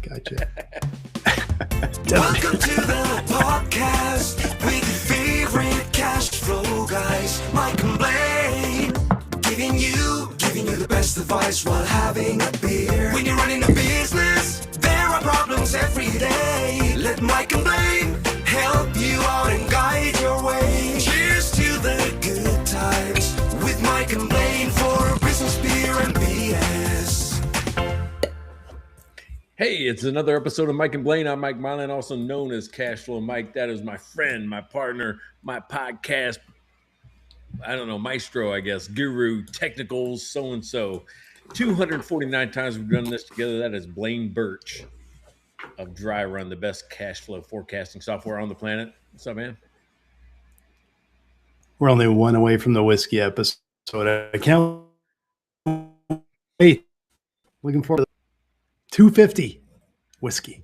Gotcha. Welcome to the podcast with your favorite cash flow guys, Mike and Blaine, giving you the best advice while having a beer. When you're running a business, there are problems every day. Let Mike and Blaine help you out and guide your way. Cheers to the good times with Mike and Blaine for business, beer, and BS. Hey, it's another episode of Mike and Blaine. I'm Mike Mylan, also known as Cashflow Mike. That is my friend, my partner, my podcast, maestro, I guess, guru, technicals, so-and-so. 249 times we've done this together. That is Blaine Birch of Dry Run, the best cash flow forecasting software on the planet. What's up, man? We're only one away from the whiskey episode. I can't wait. Looking forward to 250 whiskey.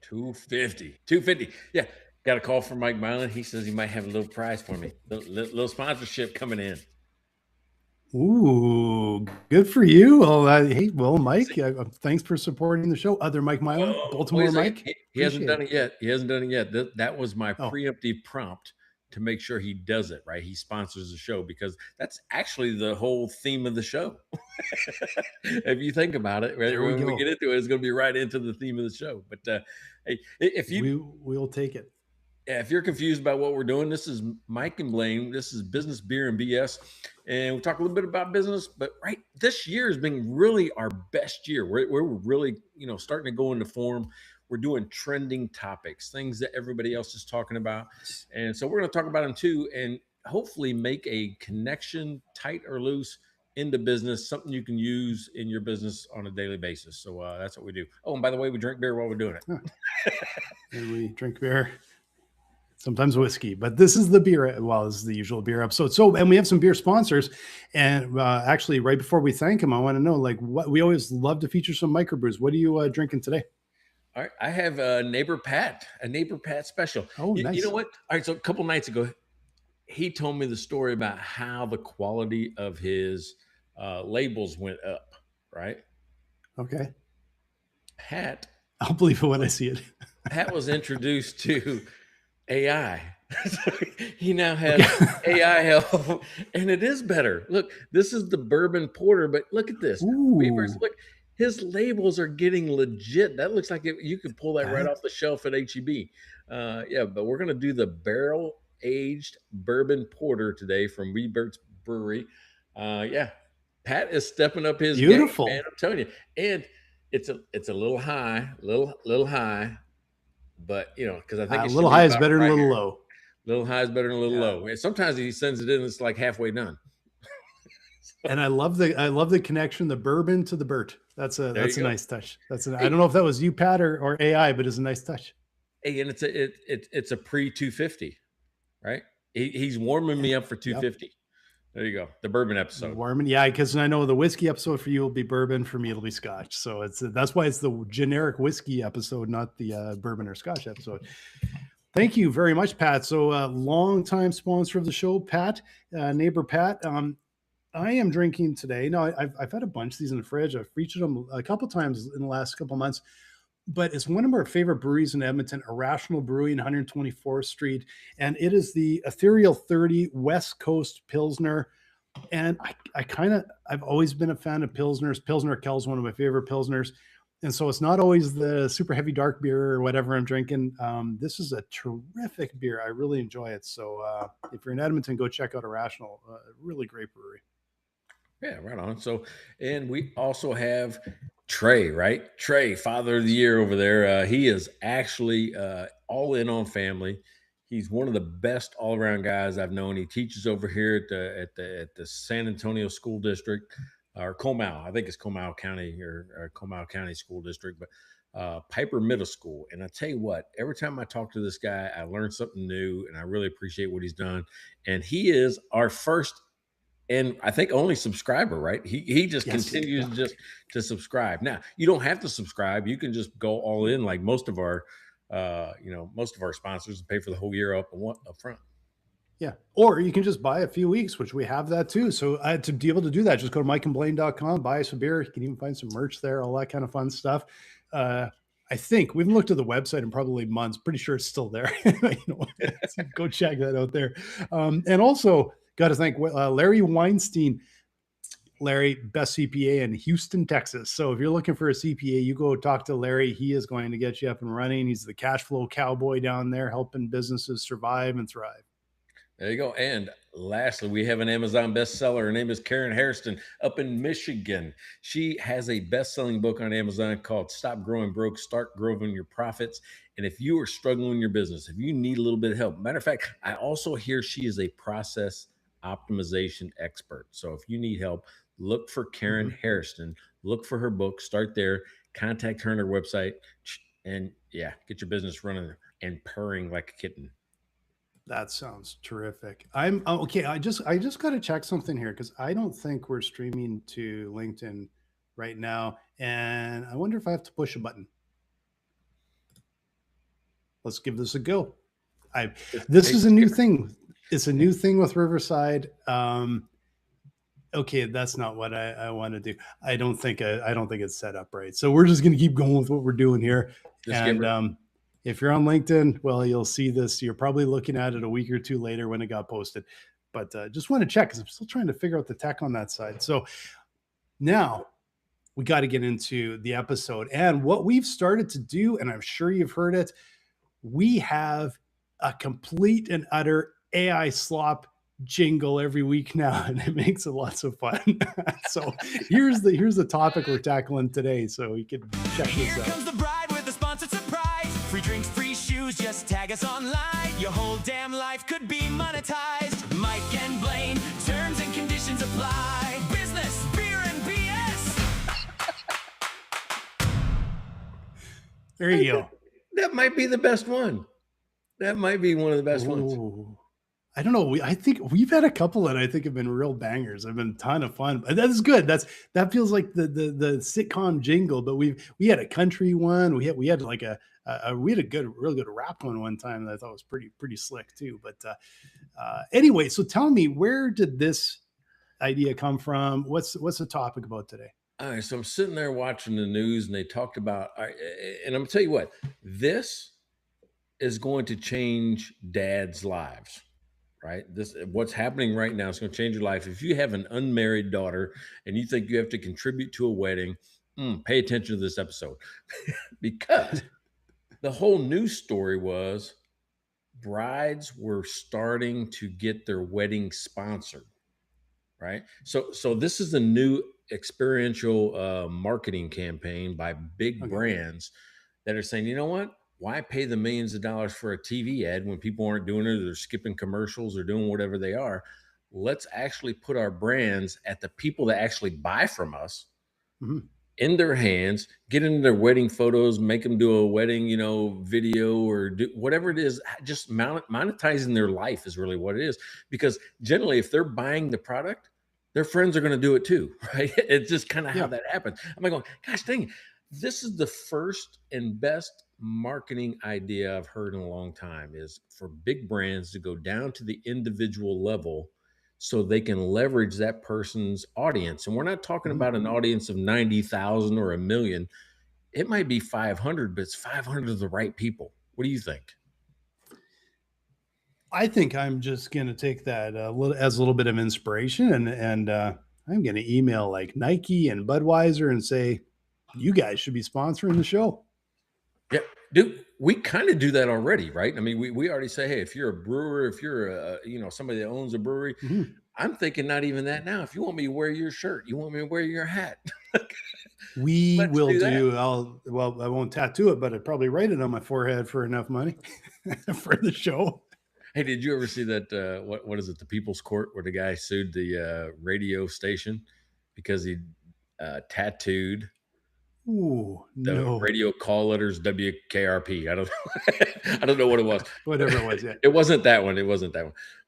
250. Yeah. Got a call from Mike Mylan. He says he might have a little prize for me. Little sponsorship coming in. Ooh, good for you. Well, Mike, thanks for supporting the show. Other Mike Mylan, Baltimore Mike. He hasn't done it yet. That was my preemptive prompt to make sure he does it, right? He sponsors the show because that's actually the whole theme of the show. If you think about it, right, when we get into it, it's going to be right into the theme of the show. But hey, we'll take it. Yeah, if you're confused about what we're doing, this is Mike and Blaine. This is Business, Beer, and BS. And we'll talk a little bit about business, but this year has been really our best year. We're really, starting to go into form. We're doing trending topics, things that everybody else is talking about. And so we're going to talk about them too, and hopefully make a connection, tight or loose, into business, something you can use in your business on a daily basis. So that's what we do. Oh, and by the way, we drink beer while we're doing it. And we drink beer. Sometimes whiskey, but this is the beer. Well, this is the usual beer episode. And we have some beer sponsors. And actually, right before we thank them, I want to know, what we always love to feature some microbrews. What are you drinking today? All right, I have a Neighbor Pat special. Oh, nice. You know what? All right, so a couple nights ago, he told me the story about how the quality of his labels went up. Right? Okay. Pat, I'll believe it when I see it. Pat was introduced to AI. He now has AI help, and it is better. Look, this is the bourbon porter, but look at this. Look, his labels are getting legit. That looks like you could pull that right off the shelf at HEB. But we're gonna do the barrel aged bourbon porter today from Rebert's Brewery. Pat is stepping up his game, man, I'm telling you. And it's a little high, little high. But because I think a little high is better than a little low. Little high is better than a little low. And sometimes he sends it in, it's like halfway done. And I love the connection, the bourbon to the Bert. That's a nice touch. I don't know if that was you, Pat, or AI, but it's a nice touch. Hey, and it's a pre-250, right? He's warming me up for 250. Yep. There you go. The bourbon episode. Warming, yeah, because I know the whiskey episode for you will be bourbon. For me, it'll be Scotch. So that's why it's the generic whiskey episode, not the bourbon or Scotch episode. Thank you very much, Pat. So long-time sponsor of the show, Pat, neighbor Pat. I am drinking today. Now, I've had a bunch of these in the fridge. I've featured them a couple times in the last couple of months. But it's one of our favorite breweries in Edmonton, Irrational Brewing, 124th Street. And it is the Ethereal 30 West Coast Pilsner. And I've always been a fan of Pilsners. Pilsner Kel is one of my favorite Pilsners. And so it's not always the super heavy dark beer or whatever I'm drinking. This is a terrific beer. I really enjoy it. So if you're in Edmonton, go check out Irrational. Really great brewery. Yeah, right on. So, and we also have Trey, right? Trey, Father of the Year over there. He is actually all in on family. He's one of the best all-around guys I've known. He teaches over here at the San Antonio School District, or Comal. I think it's Comal County or Comal County School District, but Piper Middle School. And I tell you what, every time I talk to this guy, I learn something new, and I really appreciate what he's done. And he is our first, and I think only subscriber, right? He just continues just to subscribe. Now, you don't have to subscribe. You can just go all in like most of our sponsors and pay for the whole year up front. Yeah. Or you can just buy a few weeks, which we have that too. So to be able to do that, just go to mikeandblaine.com, buy us a beer. You can even find some merch there, all that kind of fun stuff. I think we haven't looked at the website in probably months. Pretty sure it's still there. So go check that out there. And also, got to thank Larry Weinstein. Larry, best CPA in Houston, Texas. So if you're looking for a CPA, you go talk to Larry. He is going to get you up and running. He's the cash flow cowboy down there, helping businesses survive and thrive. There you go. And lastly, we have an Amazon bestseller. Her name is Karen Hairston up in Michigan. She has a best-selling book on Amazon called Stop Growing Broke, Start Growing Your Profits. And if you are struggling in your business, if you need a little bit of help, matter of fact, I also hear she is a process optimization expert. So if you need help, look for Karen Hairston, look for her book, start there, contact her on her website, and yeah, get your business running and purring like a kitten. That sounds terrific. I'm okay. I just got to check something here because I don't think we're streaming to LinkedIn right now, and I wonder if I have to push a button. Let's give this a go. This is a new thing. It's a new thing with Riverside. Okay, that's not what I want to do. I don't think it's set up right. So we're just going to keep going with what we're doing here. And if you're on LinkedIn, well, you'll see this. You're probably looking at it a week or two later when it got posted. But just want to check because I'm still trying to figure out the tech on that side. So now we got to get into the episode. And what we've started to do, and I'm sure you've heard it, we have a complete and utter AI slop jingle every week now, and it makes it lots of fun. So here's the topic we're tackling today. So we can check this out. Here comes the bride with a sponsored surprise. Free drinks, free shoes, just tag us online. Your whole damn life could be monetized. Mike and Blaine, terms and conditions apply. Business, beer, and BS. There you go. That might be the best one. That might be one of the best ones. I don't know. I think we've had a couple that I think have been real bangers. Have been a ton of fun. That is good. That feels like the sitcom jingle. But we had a country one. We had like we had a real good rap one time that I thought was pretty slick too. But anyway, so tell me, where did this idea come from? What's the topic about today? All right, so I'm sitting there watching the news, and they talked about, and I'm gonna tell you what, this is going to change dads' lives. Right? What's happening right now is going to change your life. If you have an unmarried daughter and you think you have to contribute to a wedding, pay attention to this episode because the whole news story was brides were starting to get their wedding sponsored. Right? So this is a new experiential marketing campaign by big brands that are saying, you know what? Why pay the millions of dollars for a TV ad when people aren't doing it, or they're skipping commercials or doing whatever they are? Let's actually put our brands at the people that actually buy from us in their hands, get into their wedding photos, make them do a wedding, video or do whatever it is. Just monetizing their life is really what it is. Because generally, if they're buying the product, their friends are going to do it too, right? It's just kind of how that happens. I'm like going, gosh dang it. This is the first and best marketing idea I've heard in a long time, is for big brands to go down to the individual level so they can leverage that person's audience. And we're not talking about an audience of 90,000 or 1 million. It might be 500, but it's 500 of the right people. What do you think? I think I'm just going to take that as a little bit of inspiration, and I'm going to email like Nike and Budweiser and say, you guys should be sponsoring the show. Yeah, dude, we kind of do that already, right? I mean, we already say, hey, if you're a brewer, if you're somebody that owns a brewery, I'm thinking not even that now. If you want me to wear your shirt, you want me to wear your hat. We will do. I won't tattoo it, but I'd probably write it on my forehead for enough money for the show. Hey, did you ever see that? What is it? The People's Court, where the guy sued the radio station because he tattooed the radio call letters WKRP. I don't know. I don't know what it was. Whatever it was. Yeah. It wasn't that one.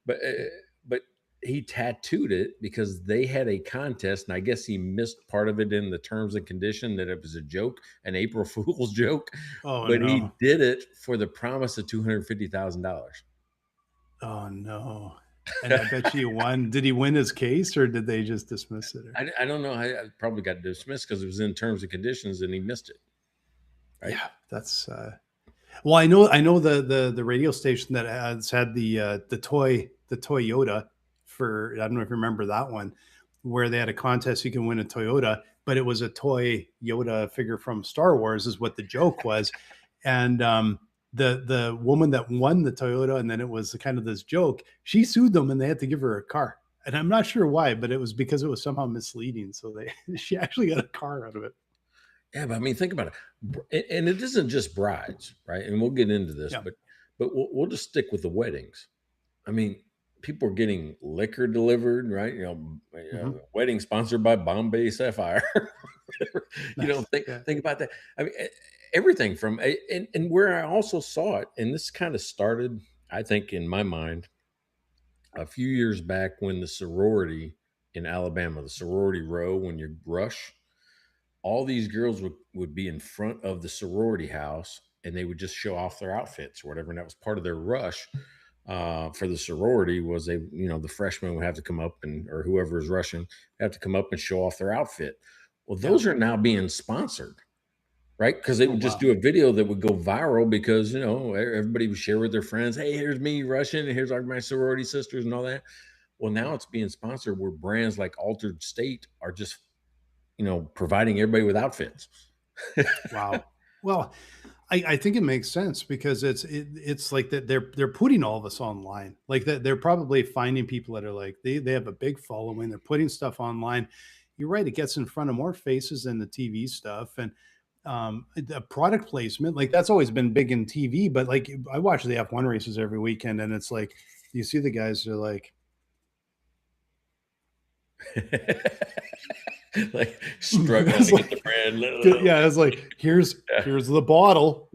But he tattooed it because they had a contest, and I guess he missed part of it in the terms and condition, that it was a joke, an April Fool's joke. He did it for the promise of $250,000. Oh no. And I bet you won. Did he win his case, or did they just dismiss it? I don't know. I probably got dismissed because it was in terms and conditions and he missed it. Right? Yeah, That's well, I know the radio station that has had the Toyota for, I don't know if you remember that one, where they had a contest you can win a Toyota, but it was a toy Yoda figure from Star Wars is what the joke was, and the woman that won the Toyota, and then it was kind of this joke. She sued them, and they had to give her a car, and I'm not sure why, but it was because it was somehow misleading. So they she actually got a car out of it. Yeah, but I mean, think about it, and it isn't just brides, right? And we'll get into this, Yeah. but we'll just stick with the weddings. I mean, people are getting liquor delivered, right? Mhm. Wedding sponsored by Bombay Sapphire. Nice. Yeah. Think about that. I mean, everything from and where I also saw it, and this kind of started, I think, in my mind, a few years back when the sorority in Alabama, the sorority row, when you rush, all these girls would be in front of the sorority house and they would just show off their outfits or whatever. And that was part of their rush for the sorority was the freshmen would have to come up or whoever is rushing have to come up and show off their outfit. Well, Yeah. those are now being sponsored, right? Because they Oh would just wow. do a video that would go viral because, everybody would share with their friends, hey, here's me rushing and here's my sorority sisters and all that. Well, now it's being sponsored where brands like Altered State are just providing everybody with outfits. Wow. Well, I think it makes sense because it's like that they're putting all of us online. Like that they're probably finding people that are like they have a big following. They're putting stuff online. You're right. It gets in front of more faces than the TV stuff, and the product placement, like that's always been big in TV. But like I watch the F1 races every weekend, and it's like you see the guys are like, Like struggling it's to get like the brand. yeah, it's like Yeah. here's the bottle,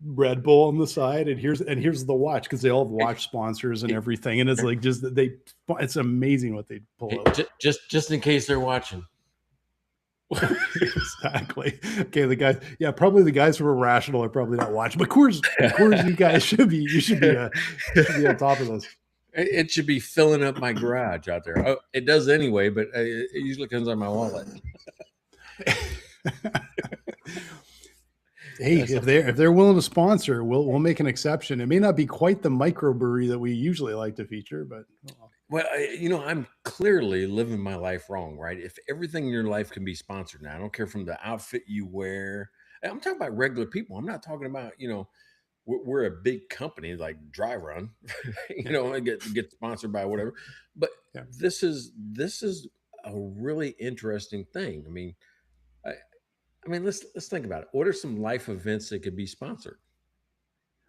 Red Bull on the side, and here's the watch because they all have watch sponsors and everything, and it's like just that they it's amazing what they pull out. Just in case they're watching. Exactly. Okay, the guys, yeah, probably the guys who are rational are probably not watching, but Coors, you guys should be on top of this. It should be filling up my garage out there. Oh, it does anyway, but it usually comes out of my wallet. Hey, That's if they're willing to sponsor, we'll make an exception. It may not be quite the microbrewery that we usually like to feature, but Well, I'm clearly living my life wrong, right? If everything in your life can be sponsored now, I don't care from the outfit you wear. I'm talking about regular people. I'm not talking about, we're a big company like Dry Run, and get sponsored by whatever. But yeah. this is a really interesting thing. I, I mean, let's think about it. What are some life events that could be sponsored?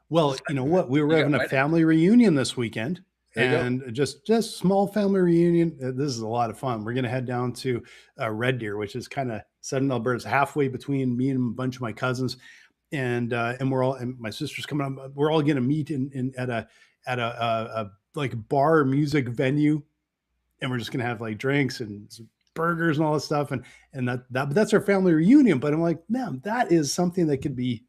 Well, Let's you think know about it. what? We were You got having a wedding. family reunion this weekend, There you go. and just small family reunion. This is a lot of fun. We're gonna head down to Red Deer, which is kind of Southern Alberta's halfway between me and a bunch of my cousins, and we're all and my sister's coming up. We're all gonna meet in at a like bar music venue, and we're just gonna have like drinks and some burgers and all this stuff, and that's our family reunion. But I'm like, man, that is something that could be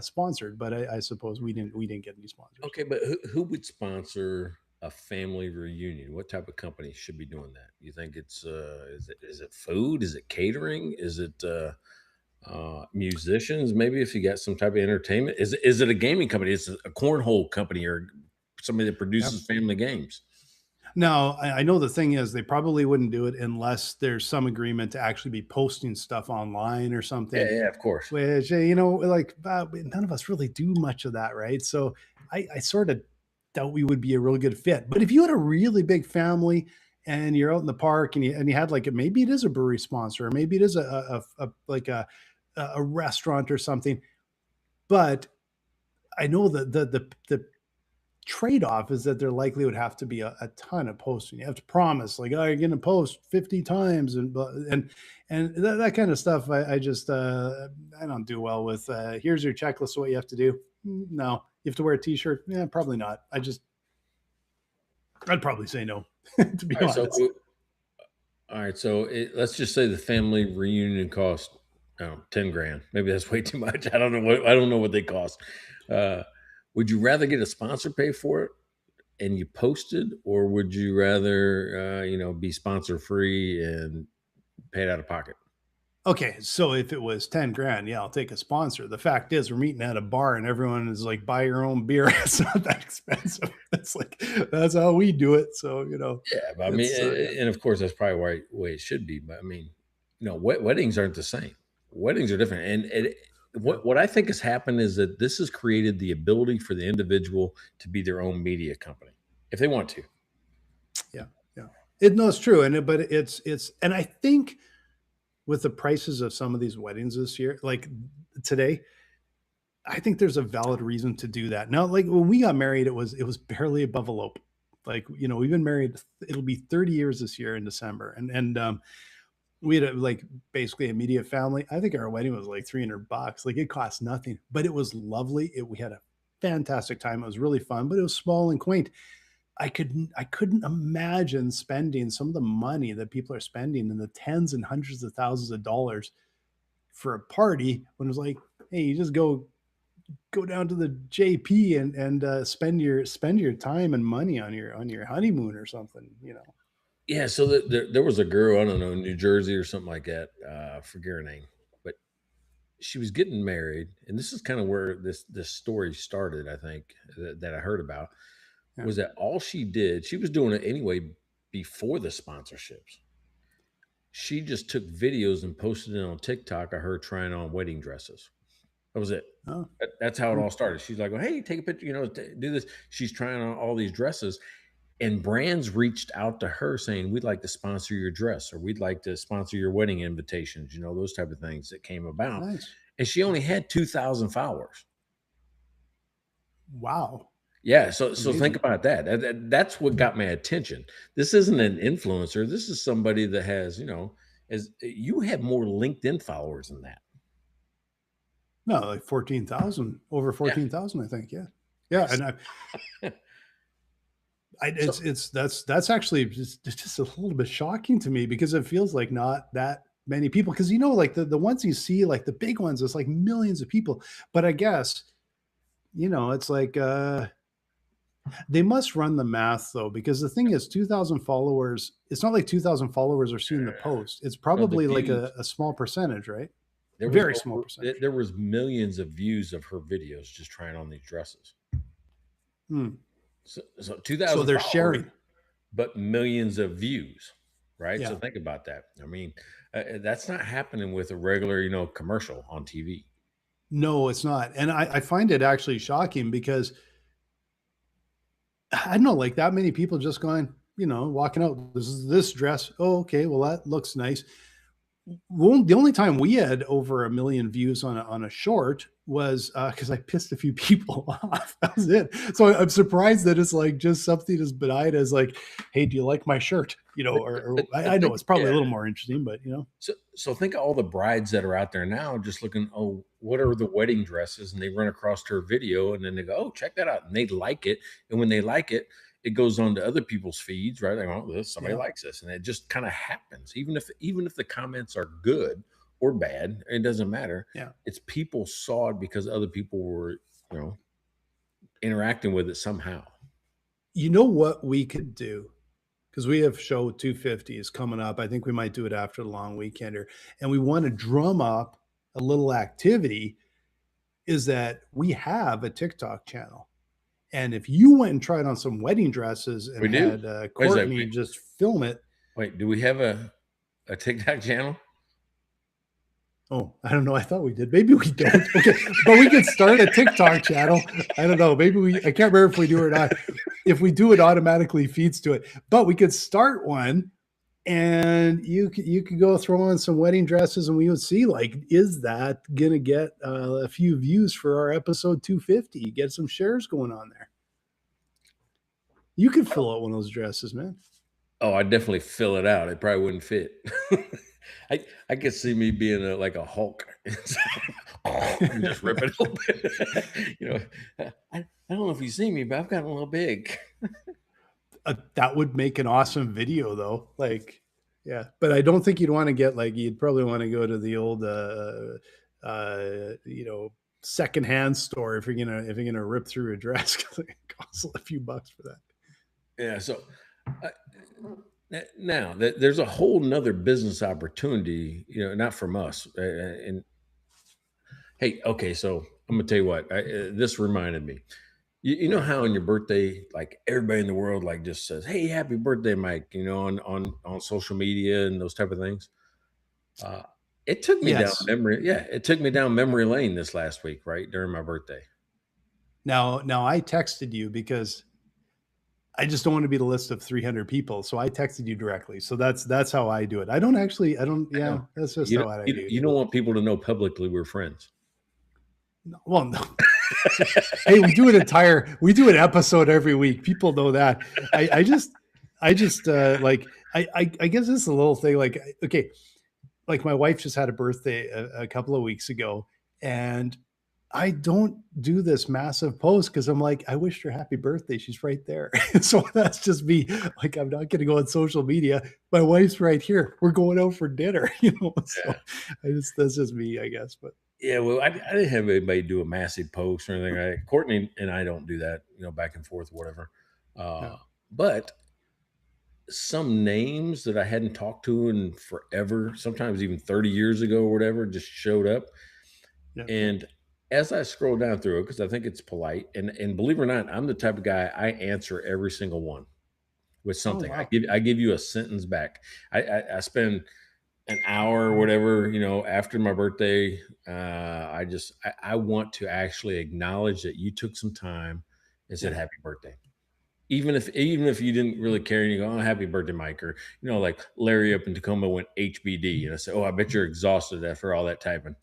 sponsored, but I suppose we didn't get any sponsors. Okay, but who would sponsor a family reunion? What type of company should be doing that? You think it's is it food? Is it catering? Is it musicians? Maybe if you got some type of entertainment, is it a gaming company? Is it a cornhole company or somebody that Yeah. produces family games? No, I know the thing is they probably wouldn't do it unless there's some agreement to actually be posting stuff online or Yeah, something. yeah, of course. Which like none of us really do much of that, right? So I sort of doubt we would be a really good fit. But if you had a really big family and you're out in the park and you had like maybe it is a brewery sponsor or maybe it is a like a restaurant or something, but I know that the trade-off is that there likely would have to be a ton of posting. You have to promise, like, oh, you're going to post 50 times and that kind of stuff. I just I don't do well with. Here's your checklist of what you have to do. No, you have to wear a t-shirt. Yeah, probably not. I'd probably say no, to be All right, so honest. all right, so let's just say the family reunion cost, I don't know, 10 grand. Maybe that's way too much. I don't know what they cost. Uh, would you rather get a sponsor pay for it and you posted, or would you rather be sponsor free and paid out of pocket? Okay, so if it was 10 grand, yeah, I'll take a sponsor. The fact is, we're meeting at a bar and everyone is like, buy your own beer. It's not that expensive. It's like, that's how we do it. So, Yeah, but I mean, it's, yeah. and of course, that's probably way it should be. But I mean, weddings aren't the same. Weddings are different, and Yeah. what I think has happened is that this has created the ability for the individual to be their own media company if they want to. Yeah. Yeah. No, it's true. But and I think with the prices of some of these weddings this year, like today, I think there's a valid reason to do that. Now, like when we got married, it was barely above a elope. Like, we've been married, it'll be 30 years this year in December. And we had like basically immediate family. I think our wedding was like $300. Like it cost nothing, but it was lovely. We had a fantastic time. It was really fun, but it was small and quaint. I couldn't imagine spending some of the money that people are spending in the tens and hundreds of thousands of dollars for a party when it was like, hey, you just go down to the JP and spend your time and money on your honeymoon or something. Yeah, so there was a girl, I don't know, in New Jersey or something like that. I forget her name, but she was getting married, and this is kind of where this story started. I think that I heard about Yeah. was that all she did, she was doing it anyway before the sponsorships. She just took videos and posted it on TikTok of her trying on wedding dresses. That was it. Oh, That's how it hmm. all started. She's like, "Oh, hey, take a picture, do this." She's trying on all these dresses, and brands reached out to her saying, "We'd like to sponsor your dress, or we'd like to sponsor your wedding invitations." Those type of things that came about. Nice. And she only had 2,000 followers. Wow. Yeah, so think Amazing. about that. That's what got my attention. This isn't an influencer. This is somebody that has, as you have more LinkedIn followers than that. No, like 14,000, over Yeah. 14,000, I think. Yeah. Yeah. And So that's actually just a little bit shocking to me because it feels like not that many people. Cause like the ones you see, like the big ones, it's like millions of people. But I guess, it's like, they must run the math though, because the thing is 2,000 followers, it's not like 2,000 followers are seeing the post. It's no, the probably like views. a small percentage, right? There was Very small percentage. there was millions of views of her videos just trying on these dresses. Hmm. So So 2,000 they're followers, sharing. but millions of views, right? So Yeah. think about that. I mean, that's not happening with a regular, commercial on TV. No, it's not. And I find it actually shocking because I don't know, like that many people just going, walking out. This is this dress. Oh, okay. Well, that looks nice. The only time we had over a million views on a short was because I pissed a few people off. That was it. So I'm surprised that it's like just something as benign as like, "Hey, do you like my shirt?" Or But I know think, it's probably a yeah. little more interesting, but So think of all the brides that are out there now just looking, oh, what are the wedding dresses? And they run across her video and then they go, oh, check that out. And they like it. And when they like it, it goes on to other people's feeds, right? They go, oh, somebody yeah, likes this. And it just kind of happens. Even if the comments are good or bad, it doesn't matter. yeah. It's people saw it because other people were, you know, interacting with it somehow. You know what we could do? Because we have show 250 is coming up. I think we might do it after the long weekend here, and we want to drum up a little activity. Is that we have a TikTok channel. And if you went and tried on some wedding dresses and We do. had Wait a second. Courtney just film it. Wait, do we have a TikTok channel? Oh, I don't know. I thought we did. Maybe we don't. Okay. But we could start a TikTok channel. I don't know. I can't remember if we do or not. If we do, it automatically feeds to it. But we could start one and you could go throw on some wedding dresses and we would see like, is that going to get a few views for our episode 250? Get some shares going on there. You could fill out one of those dresses, man. Oh, I'd definitely fill it out. It probably wouldn't fit. I could see me being like a Hulk and just rip it open. I don't know if you see me, but I've gotten a little big. That would make an awesome video, though. Like, yeah, but I don't think you'd want to get like you'd probably want to go to the old, secondhand store if you're gonna rip through a dress because it costs a few bucks for that. Yeah. So, uh, Now that there's a whole nother business opportunity, not from us. And hey, okay, so I'm gonna tell you what. This reminded me. You know how on your birthday, like everybody in the world, like just says, "Hey, happy birthday, Mike," on social media and those type of things. Uh, it took me down Yes. memory. Yeah, it took me down memory lane this last week, right during my birthday. Now I texted you because I just don't want to be the list of 300 people. So I texted you directly. So that's how I do it. I don't, I yeah, know that's just you how don't, I you, do. you don't want people to know publicly we're friends. Well, no. Hey, we do an episode every week. People know that. I just like I guess this is a little thing like okay, like my wife just had a birthday a couple of weeks ago, and I don't do this massive post because I'm like, I wished her happy birthday. She's right there. So that's just me. Like, I'm not going to go on social media. My wife's right here. We're going out for dinner, So Yeah. that's just me, I guess. But Yeah, well, I didn't have anybody do a massive post or anything. Courtney and I don't do that, back and forth, whatever. yeah, But some names that I hadn't talked to in forever, sometimes even 30 years ago or whatever, just showed up. yeah. And as I scroll down through it, because I think it's polite, and believe it or not, I'm the type of guy I answer every single one with Oh something. wow. I give you a sentence back. I spend an hour or whatever, after my birthday. I want to actually acknowledge that you took some time and said Yeah. happy birthday. Even if you didn't really care and you go, oh, happy birthday, Mike, or like Larry up in Tacoma went HBD, and I said, oh, I bet you're exhausted after all that typing.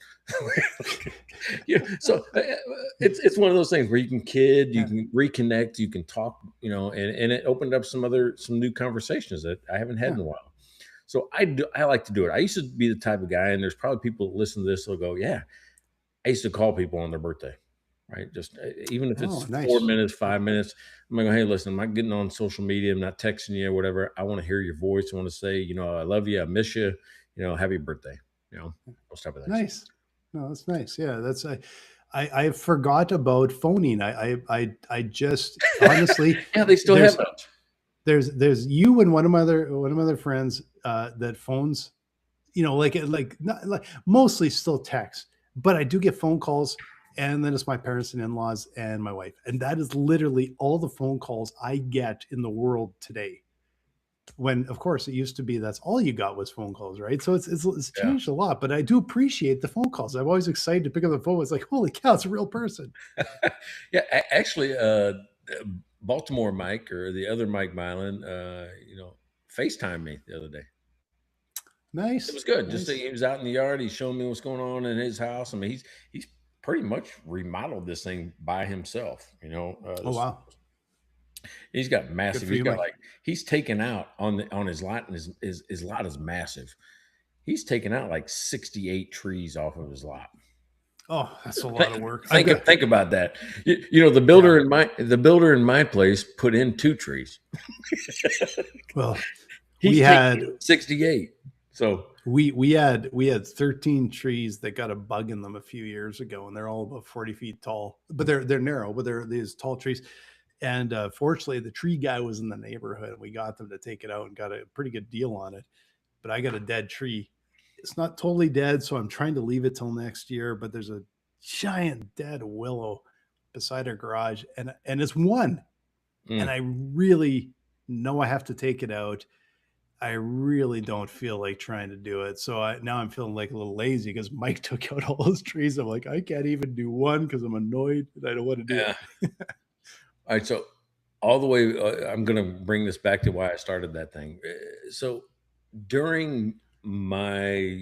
Yeah, so it's one of those things where you can you Yeah. can reconnect, you can talk, and it opened up some new conversations that I haven't had Yeah. in a while. So I like to do it. I used to be the type of guy, and there's probably people that listen to this will go, yeah, I used to call people on their birthday, right? Just even if it's Oh, 4 minutes, nice. 5 minutes, I'm like, hey, listen, I'm not getting on social media, I'm not texting you or whatever. I want to hear your voice. I want to say, I love you, I miss you, happy birthday, those type of things. Nice. No, that's nice. Yeah, that's I forgot about phoning. I just honestly Yeah, they still have there's those. there's you and one of my other friends that phones, like not like mostly still text, but I do get phone calls, and then it's my parents and in-laws and my wife, and that is literally all the phone calls I get in the world today. When of course it used to be that's all you got was phone calls, right? So it's Yeah. changed a lot, but I do appreciate the phone calls. I'm always excited to pick up the phone. It's like, holy cow, it's a real person. Yeah, actually, Baltimore Mike or the other Mike Mylan, FaceTime me the other day. It Nice, was good. Just that nice. he was out in the yard. He's showing me what's going on in his house. I mean, he's pretty much remodeled this thing by himself. Oh wow, He's got good massive. for you, Mike. He's taken out on his lot, and his lot is massive. He's taken out like 68 trees off of his lot. Oh, that's a lot Think, of work. I've got think about that. yeah. The builder in my place put in 2 trees. Well, we He's taking had 68. So we had 13 trees that got a bug in them a few years ago, and they're all about 40 feet tall, but they're narrow, but they're these tall trees. And fortunately, the tree guy was in the neighborhood. We got them to take it out and got a pretty good deal on it. But I got a dead tree. It's not totally dead, so I'm trying to leave it till next year. But there's a giant dead willow beside our garage, and it's one. And mm, I really know I have to take it out. I really don't feel like trying to do it. So now I'm feeling like a little lazy because Mike took out all those trees. I'm like, I can't even do one because I'm annoyed and I don't want to do yeah. it. All right. So all the way, I'm going to bring this back to why I started that thing. So during my,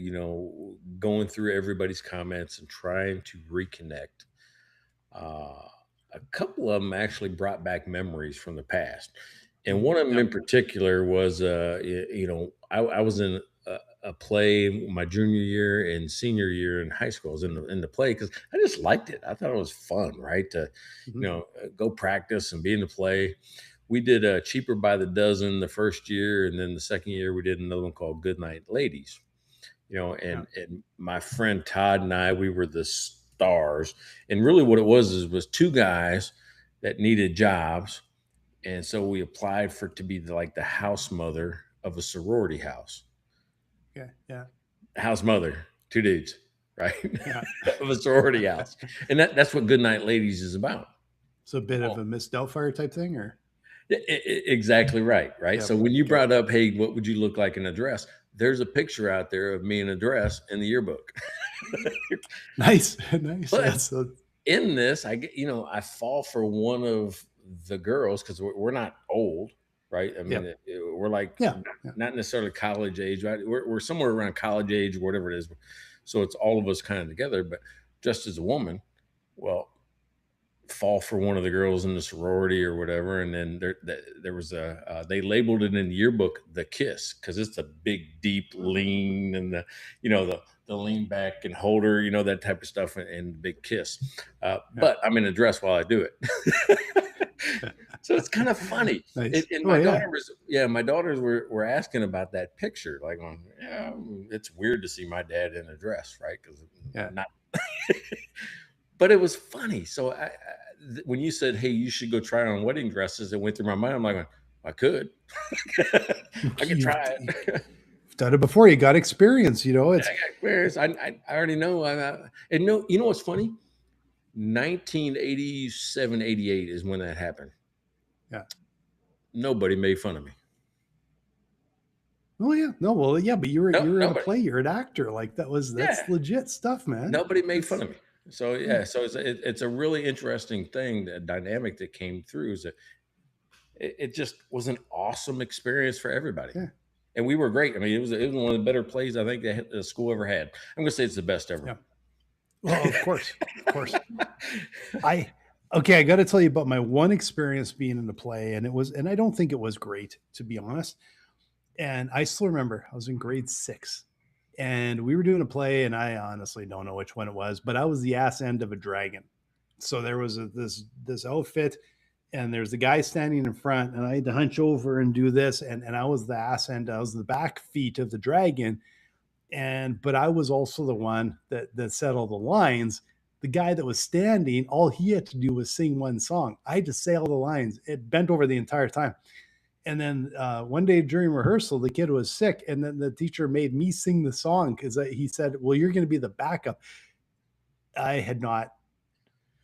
going through everybody's comments and trying to reconnect, uh, a couple of them actually brought back memories from the past. And one of them Yeah. in particular was, I was in a play my junior year and senior year in high school. I was in the play because I just liked it. I thought it was fun, right? To, Mhm. go practice and be in the play. We did Cheaper by the Dozen the first year, and then the second year we did another one called Goodnight Ladies. Yeah. And my friend Todd and I, we were the stars. And really, what it was 2 guys that needed jobs, and so we applied for to be like the house mother of a sorority house. Yeah, yeah, House mother, two dudes, right? yeah. Of a sorority house. And that's what Goodnight Ladies is about. So a bit of a Miss Doubtfire type thing, or Exactly right, right? yep. So when you Okay. brought up, hey, what would you look like in a dress? There's a picture out there of me in a dress in the yearbook. Nice, nice. But That's in this, I get, I fall for one of the girls because we're not old, right? I mean, yep. we're like Yeah, yeah. not necessarily college age, right? We're somewhere around college age, whatever it is. So it's all of us kind of together. But just as a woman, well, fall for one of the girls in the sorority or whatever, and then there was they labeled it in the yearbook the kiss because it's a big deep lean and the lean back and holder, that type of stuff, and the big kiss. But I'm in a dress while I do it. So it's kind of funny. Nice. And Oh yeah. my daughters were asking about that picture, like, yeah, it's weird to see my dad in a dress, right? Because Yeah. not. But it was funny. So when you said, "Hey, you should go try on wedding dresses," it went through my mind. I'm like, I could, I could try it. You've done it before. You got experience. It's I got experience. I already know. And no, you know what's funny? 1987, 88 is when that happened. yeah. Nobody made fun of me. Oh yeah. No, well, yeah, but you were in a Nobody. play. You're an actor. Like that's Yeah. legit stuff, man. Nobody made fun of me. So yeah, so it's a really interesting thing, the dynamic that came through is that it just was an awesome experience for everybody. Yeah. And we were great. I mean, it was one of the better plays I think that the school ever had. I'm gonna say it's the best ever. Yeah. Well, of course, of course. I got to tell you about my one experience being in a play, and I don't think it was great, to be honest. And I still remember I was in grade 6, and we were doing a play, and I honestly don't know which one it was, but I was the ass end of a dragon. So there was this outfit, and there's the guy standing in front, and I had to hunch over and do this, and I was the ass end, I was the back feet of the dragon, but I was also the one that said all the lines. The guy that was standing, all he had to do was sing one song. I had to say all the lines. It bent over the entire time. And then one day during rehearsal, the kid was sick, and then the teacher made me sing the song because he said, "Well, you're going to be the backup." I had not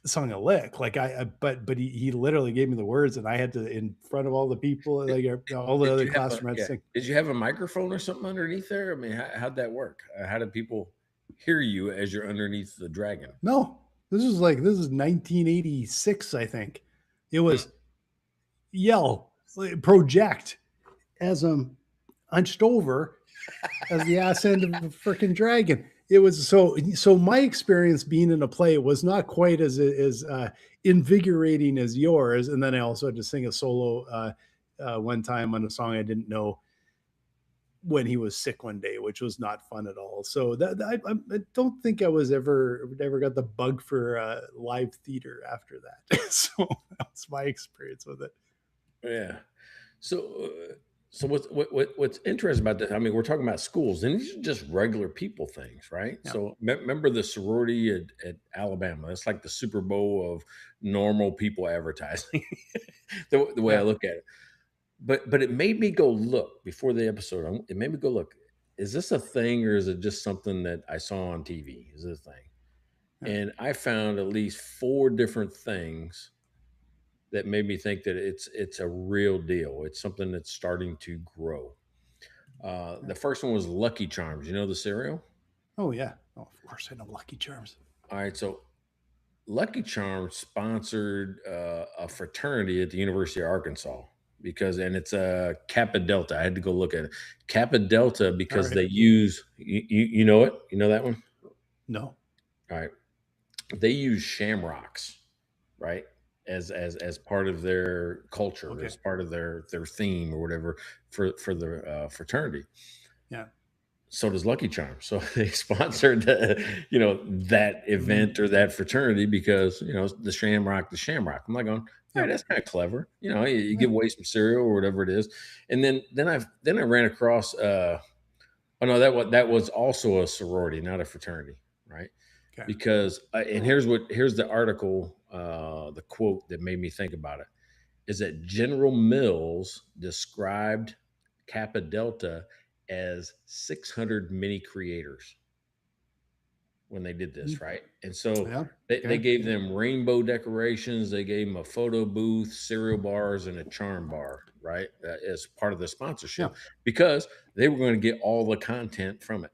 sung a lick, like but he literally gave me the words, and I had to, in front of all the people, like all the Did other you have classroom, had to sing. did you have a microphone or something underneath there? I mean, how'd that work? How did people hear you as you're underneath the dragon? No, this is 1986, I think. It was yell, project as I'm hunched over as the ass end of a freaking dragon. It was so my experience being in a play was not quite as invigorating as yours. And then I also had to sing a solo one time on a song I didn't know when he was sick one day, which was not fun at all. So I don't think I was ever got the bug for live theater after that. So that's my experience with it. Yeah. So, what's interesting about this? I mean, we're talking about schools, and these are just regular people things, right? Yeah. So, remember the sorority at Alabama? That's like the Super Bowl of normal people advertising, the way I look at it. But it made me go look before the episode. It made me go look. Is this a thing, or is it just something that I saw on TV? Is it a thing? Yeah. And I found at least 4 different things that made me think that it's a real deal. It's something that's starting to grow. The first one was Lucky Charms. You know the cereal? Oh yeah. Oh, of course I know Lucky Charms. All right, so Lucky Charms sponsored a fraternity at the University of Arkansas and it's a Kappa Delta. I had to go look at it. Kappa Delta because they use you know it. You know that one? No. All right. They use shamrocks, right? As part of their culture, as part of their theme or whatever for the fraternity. Yeah. So does Lucky Charms. So they sponsored that event or that fraternity because the Shamrock. I'm like going, all right, that's kind of clever. You give away some cereal or whatever it is, and then I ran across. Oh no, that was also a sorority, not a fraternity, right? Okay. Because and here's the article, the quote that made me think about it is that General Mills described Kappa Delta as 600 mini creators when they did this, Mm, right? And so yeah. they Okay. gave them rainbow decorations, they gave them a photo booth, cereal bars, and a charm bar, right? As part of the Yeah. sponsorship because they were going to get all the content from it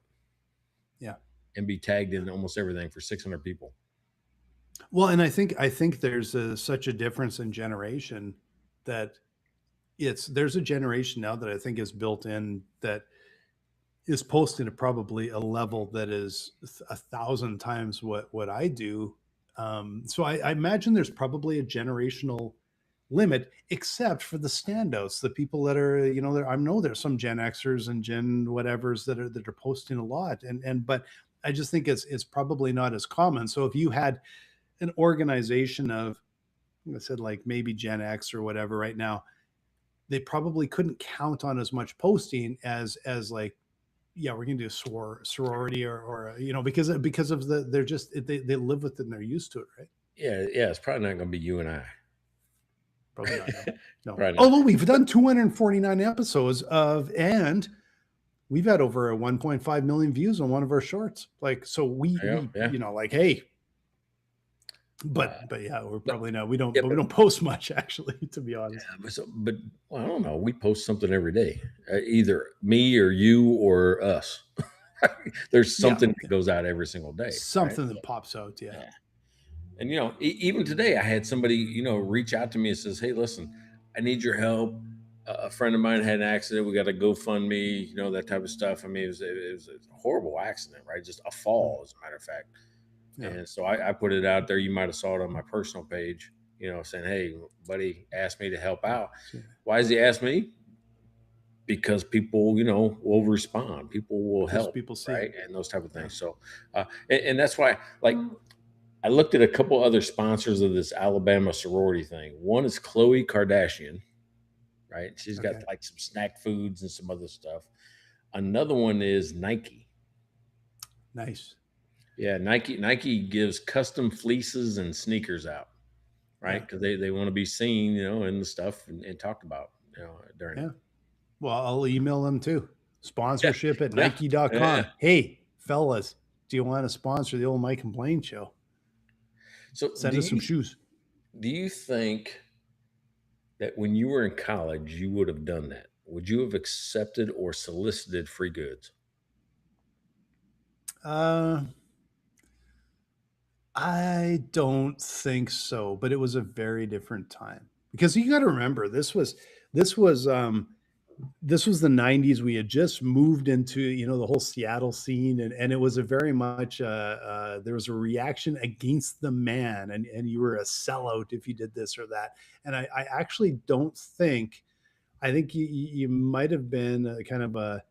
Yeah. and be tagged in almost everything for 600 people. Well, and I think there's such a difference in generation that there's a generation now that I think is built in that is posting at probably a level that is 1,000 times what I do. So I imagine there's probably a generational limit, except for the standouts, the people that are, I know there's some Gen Xers and Gen whatevers that are posting a lot, but I just think it's probably not as common. So if you had an organization of, like I said, like maybe Gen X or whatever right now, they probably couldn't count on as much posting as like, yeah, we're gonna do sorority or because of they're just they live with it and they're used to it, right? Yeah, yeah, it's probably not going to be you and I. Probably not. No, no. Probably not. Although we've done 249 episodes and we've had over 1.5 million views on one of our shorts. Like, so Yeah, we yeah. like, hey, Uh, but yeah, we're but probably not. yeah, We don't post much actually, to be honest. but well, I don't know. We post something every day, either me or you or us. There's Yeah, something that goes out every single day, right? something that pops out. Yeah. Yeah. And even today, I had somebody reach out to me and says, "Hey, listen, I need your help. A friend of mine had an accident. We got to GoFundMe, that type of stuff. I mean, it was a horrible accident, right? Just a Mm, fall, as a matter of fact. yeah. And so I put it out there. You might have saw it on my personal page, saying, "Hey, buddy asked me to help out. So, Why does he ask me? Because people, will respond. People will because help, people see right? it. And those type of Yeah. things. So, and that's why, like, I looked at a couple other sponsors of this Alabama sorority thing. One is Khloe Kardashian, right? She's got Okay. like some snack foods and some other stuff. Another one is Nike. Nice. Yeah, Nike gives custom fleeces and sneakers out, right? Yeah. Because they want to be seen, in the stuff and talked about, during it. Yeah. Well, I'll email them too. Yeah, Sponsorship at yeah, yeah. nike.com. Hey, fellas, do you want to sponsor the old Mike and Blaine show? So Send us some shoes. do you think that when you were in college you would have done that? Would you have accepted or solicited free goods? Uh, I don't think so, but it was a very different time because you got to remember this was this was the 90s. We had just moved into the whole Seattle scene, and it was a very much there was a reaction against the man, and you were a sellout if you did this or that. And I actually don't think, I think you might have been a kind of a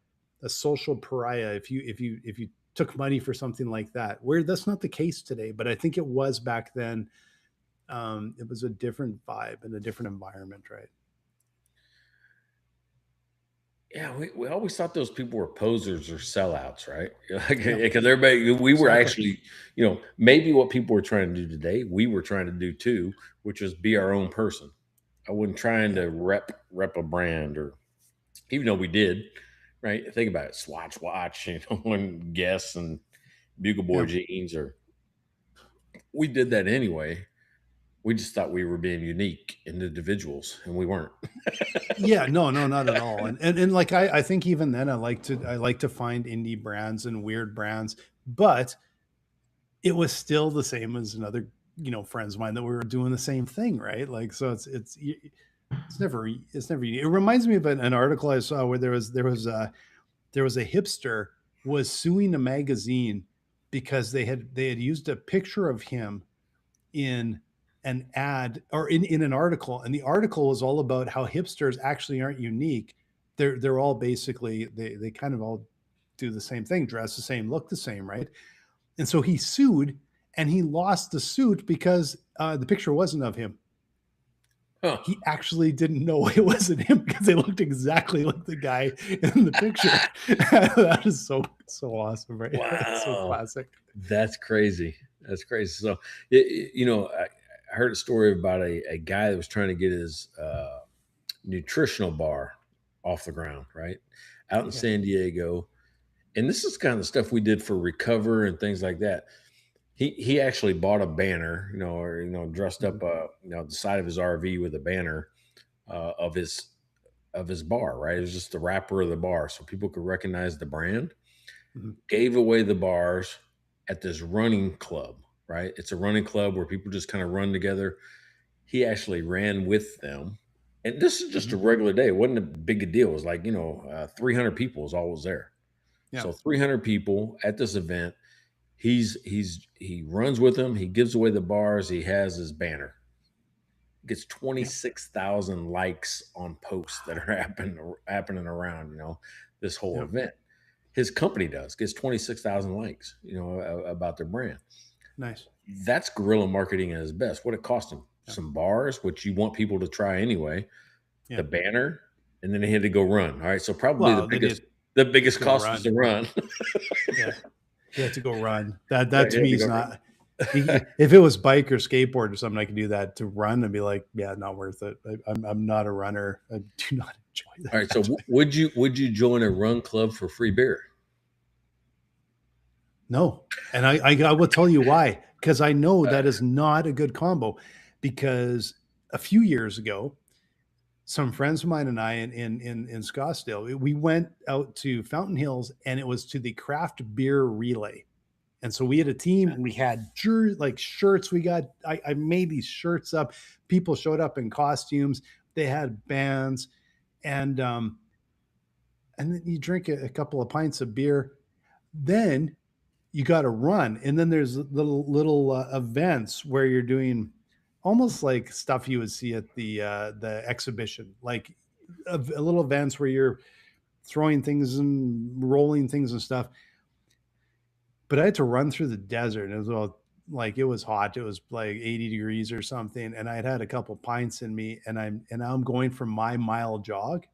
social pariah if you took money for something like that, where that's not the case today, but I think it was back then. It was a different vibe and a different environment, right? Yeah, we always thought those people were posers or sellouts, right? Yeah, Because everybody, we were exactly. actually, maybe what people were trying to do today, we were trying to do too, which was be our own person. I wasn't trying Yeah. to rep a brand, or even though we did, right? Think about it, Swatch watch, and Guess and Bugle Boy Yeah. jeans, or we did that anyway. We just thought we were being unique individuals, and we weren't. Yeah, no, no, not at all. And like I think even then I like to find indie brands and weird brands, but it was still the same as another, friends of mine that we were doing the same thing, right? Like, so it's never it reminds me of an article I saw where there was a hipster was suing a magazine because they had used a picture of him in an ad or in an article, and the article was all about how hipsters actually aren't unique. They're all basically they kind of all do the same thing, dress the same, look the same, right? And so he sued, and he lost the suit because the picture wasn't of him. Huh. He actually didn't know it wasn't him because they looked exactly like the guy in the picture. That is so awesome, right? That's so Wow. classic. That's crazy. That's crazy. So, I heard a story about a guy that was trying to get his nutritional bar off the ground, right? Out in Yeah. San Diego. And this is kind of the stuff we did for Recover and things like that. He actually bought a banner, or dressed Mhm. up, the side of his RV with a banner of his bar, right? It was just the wrapper of the bar, so people could recognize the brand. Mhm. Gave away the bars at this running club, right? It's a running club where people just kind of run together. He actually ran with them, and this is just a Mhm. regular day. It wasn't a big a deal. It was like 300 people is all was there. Yeah. So 300 people at this event. He runs with them. He gives away the bars. He has his banner. Gets Yeah. 26,000 likes on posts that are happening around this whole Yeah. event. His company gets 26,000 likes about their brand. Nice. That's guerrilla marketing at its best. What it cost him? Yeah. Some bars, which you want people to try anyway, Yeah. the banner, and then he had to go run. All right, so probably Well, they did the biggest go cost was run. the run. Yeah. He had to go run. That Yeah, he to had me to is go not. run. If it was bike or skateboard or something, I could do that. To run and be like, yeah, not worth it. I'm not a runner. I do not enjoy All right, so that. would you join a run club for free beer? No, and I will tell you why, because I know Uh, that is not a good combo. Because a few years ago, some friends of mine and I in Scottsdale, we went out to Fountain Hills, and it was to the craft beer relay. And so we had a team. We had like shirts. I made these shirts up. People showed up in costumes. They had bands, and and then you drink a couple of pints of beer. Then you got to run, and then there's little events where you're doing almost like stuff you would see at the exhibition, like a little events where you're throwing things and rolling things and stuff. But I had to run through the desert, and it was all like it was hot. It was like 80 degrees or something, and I had a couple pints in me, and I'm going for my mile jog,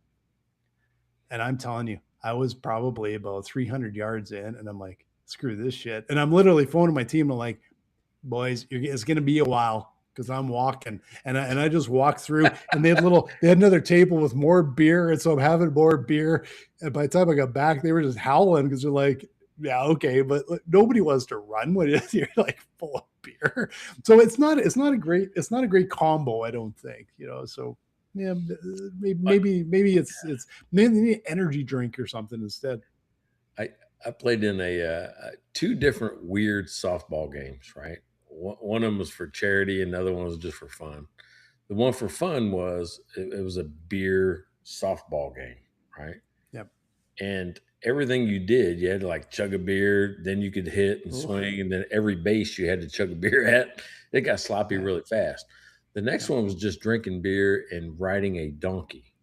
and I'm telling you, I was probably about 300 yards in, and I'm like, screw this shit. And I'm literally phoning my team. I'm like, boys, it's going to be a while because I'm walking. And I just walked through, and they had another table with more beer. And so I'm having more beer. And by the time I got back, they were just howling because they're like, yeah, okay. But nobody wants to run when you're like full of beer. So it's not a great combo, I don't think, so yeah, maybe it's maybe an energy drink or something instead. I I played in two different weird softball games. Right, one of them was for charity, and another one was just for fun. The one for fun was it was a beer softball game, right? Yep. And everything you did, you had to like chug a beer, then you could hit and Oh, swing, and then every base you had to chug a beer at. It got sloppy yeah. really fast. The next Yeah. one was just drinking beer and riding a donkey.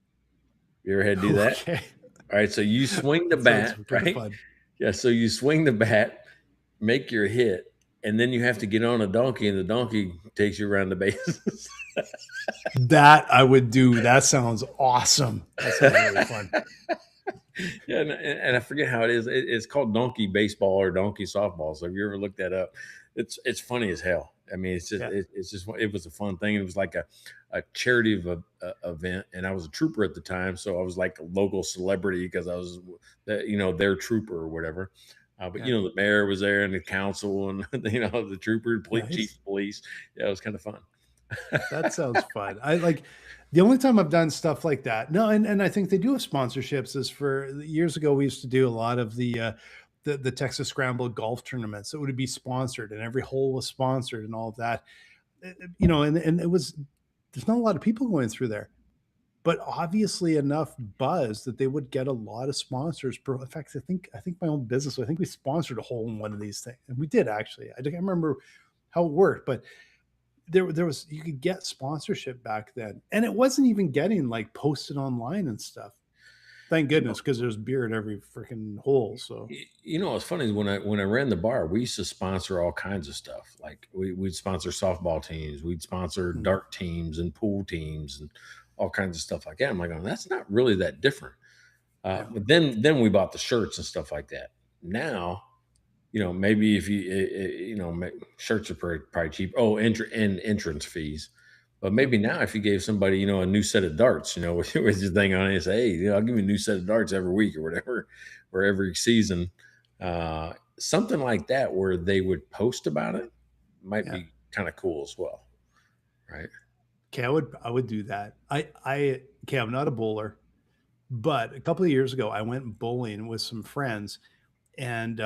You ever had to do that? Okay. All right, so you swing the That sounds bat, kind of right? fun. Yeah, so you swing the bat, make your hit, and then you have to get on a donkey, and the donkey takes you around the bases. That I would do. That sounds awesome. That sounds really fun. Yeah, and I forget how it is. It's called donkey baseball or donkey softball. So if you ever look that up, it's funny as hell. I mean, Yeah. it's just it was a fun thing. It was like a charity event, and I was a trooper at the time, so I was like a local celebrity because I was their trooper or whatever. But Yeah. the mayor was there and the council and the trooper, chief Nice. of police. Yeah, it was kind of fun. That sounds fun. I like the only time I've done stuff like that. No, and I think they do have sponsorships. Is for years ago we used to do a lot of the Texas Scramble golf tournaments. It would be sponsored, and every hole was sponsored, and all of that. And it was there's not a lot of people going through there, but obviously enough buzz that they would get a lot of sponsors. In fact, I think my own business. I think we sponsored a hole in one of these things, and we did actually. I can't remember how it worked, but there was you could get sponsorship back then, and it wasn't even getting like posted online and stuff. Thank You know, goodness, because there's beer in every freaking hole. So what's funny is when I ran the bar, we used to sponsor all kinds of stuff. Like we'd sponsor softball teams, we'd sponsor mm, dart teams and pool teams and all kinds of stuff like that. I'm like, oh, that's not really that different. yeah, But then we bought the shirts and stuff like that. Now, maybe if you shirts are probably cheap. Oh, entrance fees. But maybe now, if you gave somebody, a new set of darts, with your thing on it, and say, hey, I'll give you a new set of darts every week or whatever, or every season, something like that, where they would post about it, might Yeah. be kind of cool as well, right? Okay, I would do that. Okay, I'm not a bowler, but a couple of years ago I went bowling with some friends, and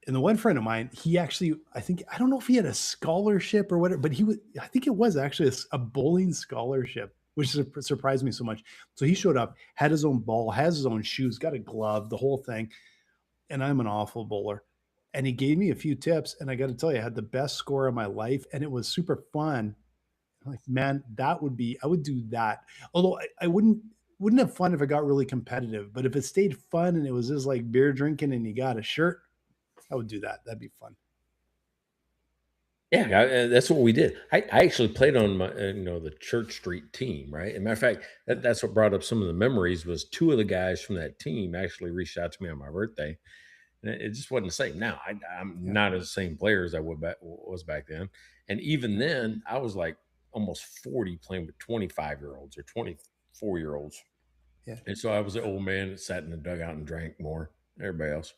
the one friend of mine, he actually, I don't know if he had a scholarship or whatever, but I think it was actually a bowling scholarship, which surprised me so much. So he showed up, had his own ball, has his own shoes, got a glove, the whole thing, and I'm an awful bowler. And he gave me a few tips, and I got to tell you, I had the best score of my life, and it was super fun. I'm like, man, I would do that. Although I wouldn't have fun if it got really competitive, but if it stayed fun and it was just like beer drinking and you got a shirt, I would do that. That'd be fun. Yeah, that's what we did. I actually played on my, the Church Street team, right? As a matter of fact, that's what brought up some of the memories. Was two of the guys from that team actually reached out to me on my birthday, and it just wasn't the same. Now I'm Yeah. not as the same player as I was back then, and even then I was like almost 40 playing with 25-year-olds or 24-year-olds, Yeah. and so I was the old man that sat in the dugout and drank more than everybody else.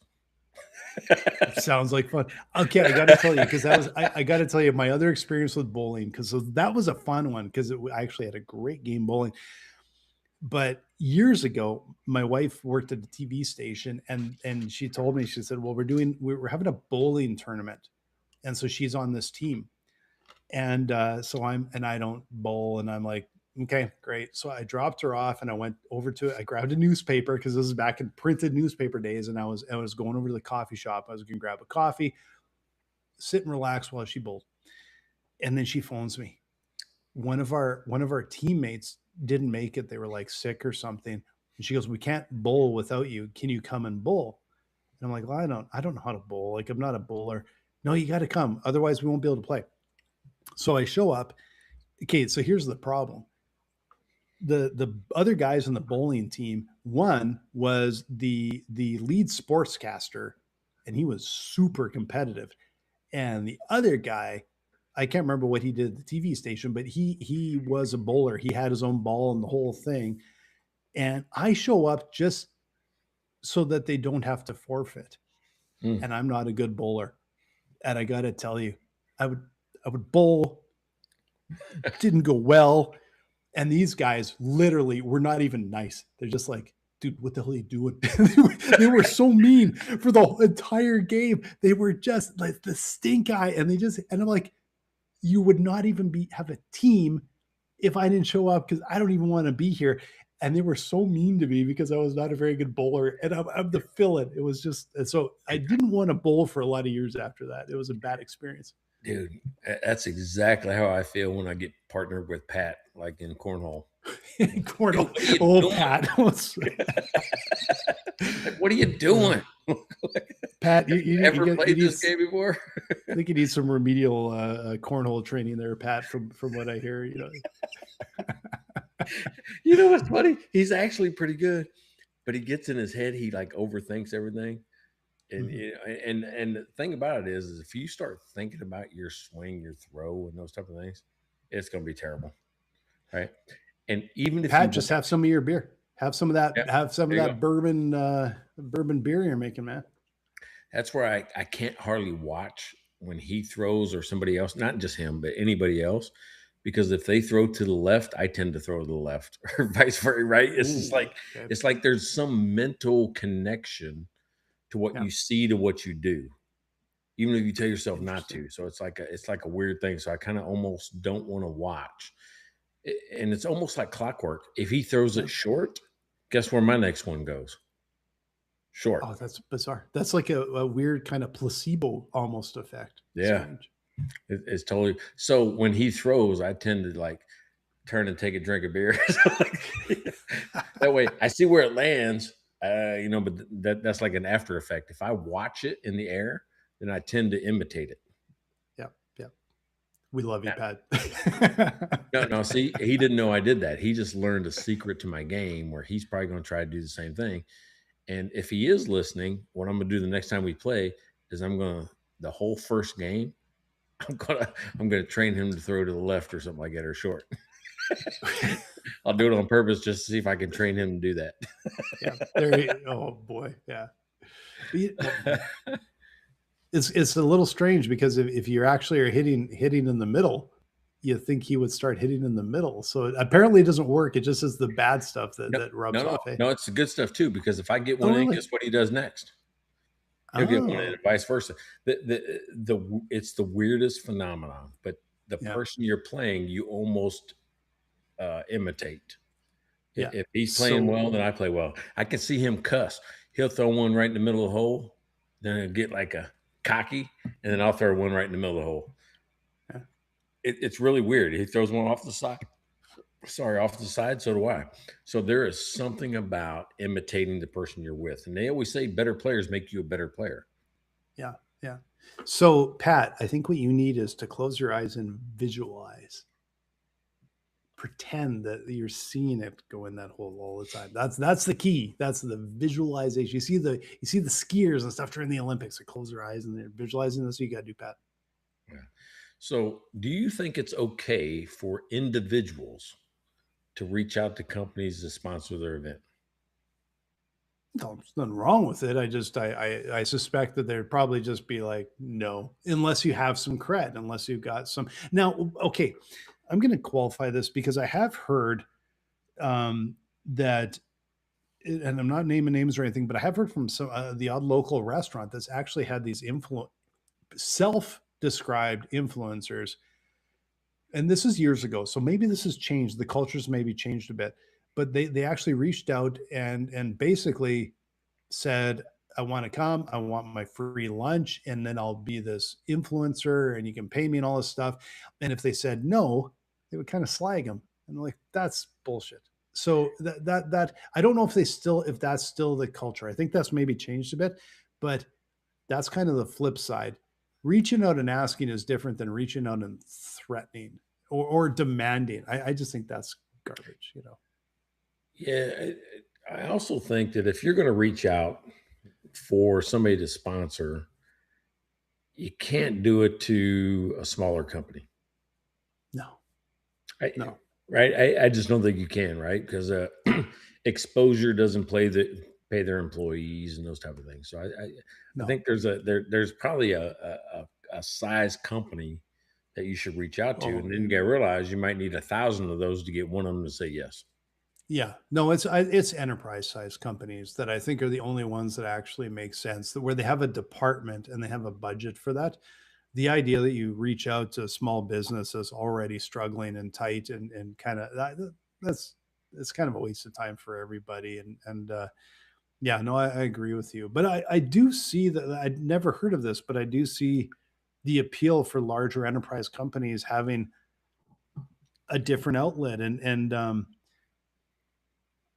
Sounds like fun. Okay, I got to tell you, because I got to tell you my other experience with bowling, because that was a fun one, because I actually had a great game bowling. But years ago, my wife worked at a TV station, and she told me, she said, "Well, we're having a bowling tournament," and so she's on this team, and I don't bowl, and I'm like, okay, great. So I dropped her off, and I went over to it. I grabbed a newspaper, because this is back in printed newspaper days, and I was going over to the coffee shop. I was going to grab a coffee, sit and relax while she bowled, and then she phones me. One of our teammates didn't make it. They were like sick or something, and she goes, "We can't bowl without you. Can you come and bowl?" And I'm like, "Well, I don't know how to bowl. Like, I'm not a bowler." "No, you got to come. Otherwise, we won't be able to play." So I show up. Okay, so here's the problem. The other guys on the bowling team, one was the lead sportscaster, and he was super competitive. And the other guy, I can't remember what he did at the TV station, but he was a bowler. He had his own ball and the whole thing. And I show up just so that they don't have to forfeit. Hmm. And I'm not a good bowler. And I got to tell you, I would bowl, didn't go well. And these guys literally were not even nice. They're just like, "Dude, what the hell are you doing?" They were so mean for the entire game. They were just like the stink eye. And I'm like, you would not even have a team if I didn't show up, because I don't even want to be here. And they were so mean to me because I was not a very good bowler, and I'm the fill-in. It was just, and so I didn't want to bowl for a lot of years after that. It was a bad experience. Dude, that's exactly how I feel when I get partnered with Pat, like in cornhole. Cornell, What are you old doing? Pat. Like, what are you doing? Pat, Ever played this game before? I think you need some remedial cornhole training there, Pat. From what I hear, You know what's funny? He's actually pretty good, but he gets in his head. He like overthinks everything, and and the thing about it is if you start thinking about your swing, your throw, and those type of things, it's going to be terrible, right? And even if Pat, just have some of your beer. Have some of that. Yeah, Have some of there you that bourbon beer you're making, man. that's where I can't hardly watch when he throws or somebody else, not just him, but anybody else. Because if they throw to the left, I tend to throw to the left or vice versa, right? It's just like Okay. it's like there's some mental connection to what Yeah. you see to what you do, even if you tell yourself not Interesting. to. So it's like a weird thing. So I kind of almost don't want to watch. And it's almost like clockwork. If he throws Yeah. it short, guess where my next one goes? Short. Oh, that's bizarre. That's like a weird kind of placebo almost effect. Yeah. Strange. It's totally so when he throws, I tend to like turn and take a drink of beer. So, like, that way I see where it lands, but that's like an after effect. If I watch it in the air, then I tend to imitate it. Yeah. Yeah. We love you, Yeah. Pat. No, see, he didn't know I did that. He just learned a secret to my game where he's probably going to try to do the same thing. And if he is listening, what I'm going to do the next time we play is the whole first game, I'm gonna train him to throw to the left or something like that, or short. I'll do it on purpose just to see if I can train him to do that. Yeah. Oh boy. Yeah. It's a little strange because if you actually are hitting in the middle, you think he would start hitting in the middle. So apparently it doesn't work. It just is the bad stuff No, that rubs no, no, off. Eh? no. It's the good stuff too, because if I get Oh one in, really? guess what he does next? He'll get one in, Oh and vice versa. It's the weirdest phenomenon, but the yeah. person you're playing, you almost imitate. Yeah. If he's playing So well, then I play well. I can see him cuss. He'll throw one right in the middle of the hole, then he'll get like a cocky, and then I'll throw one right in the middle of the hole. yeah. It's really weird. He throws one off the side. Sorry, off the side. So do I. So there is something about imitating the person you're with, and they always say better players make you a better player. Yeah. Yeah. So Pat, I think what you need is to close your eyes and visualize. Pretend that you're seeing it go in that hole all the time. That's the key. That's the visualization. You see the skiers and stuff during the Olympics. They close their eyes and they're visualizing this. You got to do, Pat. Yeah. So, do you think it's okay for individuals to reach out to companies to sponsor their event? No, there's nothing wrong with it. I suspect that there'd probably just be like no, unless you have some cred, unless you've got some. Now, okay, I'm going to qualify this because I have heard that, and I'm not naming names or anything, but I have heard from some the odd local restaurant that's actually had these self-described influencers, and this is years ago, so maybe this has changed. The culture's maybe changed a bit, but they actually reached out and basically said, I want to come, I want my free lunch, and then I'll be this influencer and you can pay me and all this stuff. And if they said no, they would kind of slag them. And they're like, that's bullshit. So that I don't know if that's still the culture. I think that's maybe changed a bit, but that's kind of the flip side. Reaching out and asking is different than reaching out and threatening or demanding. I just think that's garbage, you know. Yeah, I also think that if you're going to reach out for somebody to sponsor, you can't do it to a smaller company. No, I, no, right? I just don't think you can, right? Because exposure doesn't pay their employees and those type of things. So I no. think there's probably a size company that you should reach out to, Oh, and then you realize you might need 1,000 of those to get one of them to say yes. yeah, no, it's enterprise sized companies that I think are the only ones that actually make sense. Where they have a department and they have a budget for that. The idea that you reach out to a small business that's already struggling and tight and kind of that's it's kind of a waste of time for everybody. And yeah, no, I agree with you. But I do see that I'd never heard of this, but I do see the appeal for larger enterprise companies having a different outlet and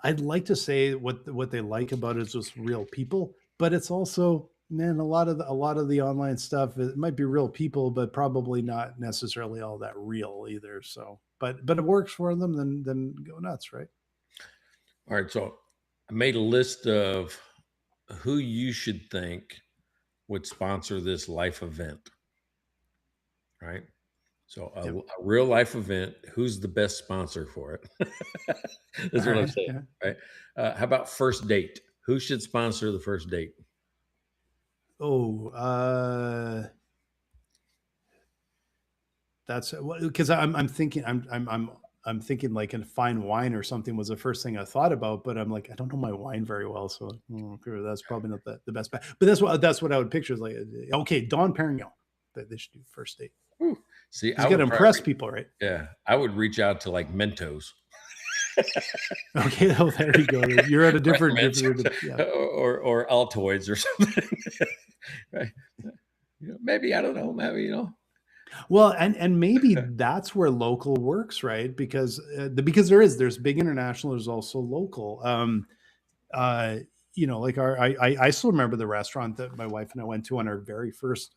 I'd like to say what they like about it is just real people, but it's also, man, a lot of the online stuff, it might be real people, but probably not necessarily all that real either. So, but it works for them, then go nuts, right? All right, so I made a list of who you should think would sponsor this life event, right? So Yep. a real life event, who's the best sponsor for it? That's All what I'm right. saying, Yeah. right? How about first date? Who should sponsor the first date? Oh, that's because I'm thinking I'm thinking like a fine wine or something was the first thing I thought about, but I'm like I don't know my wine very well, so okay, that's probably not the best bet. But that's what I would picture is like okay, Don Perignon that they should do first date. Whew. See, He's got to impress people, right? yeah, I would reach out to like Mentos. Okay, oh, there you go. You're at a different, yeah. or Altoids or something. Right? Maybe I don't know. Maybe Well, and maybe that's where local works, right? Because because there's big international, there's also local. Uh, like I still remember the restaurant that my wife and I went to on our very first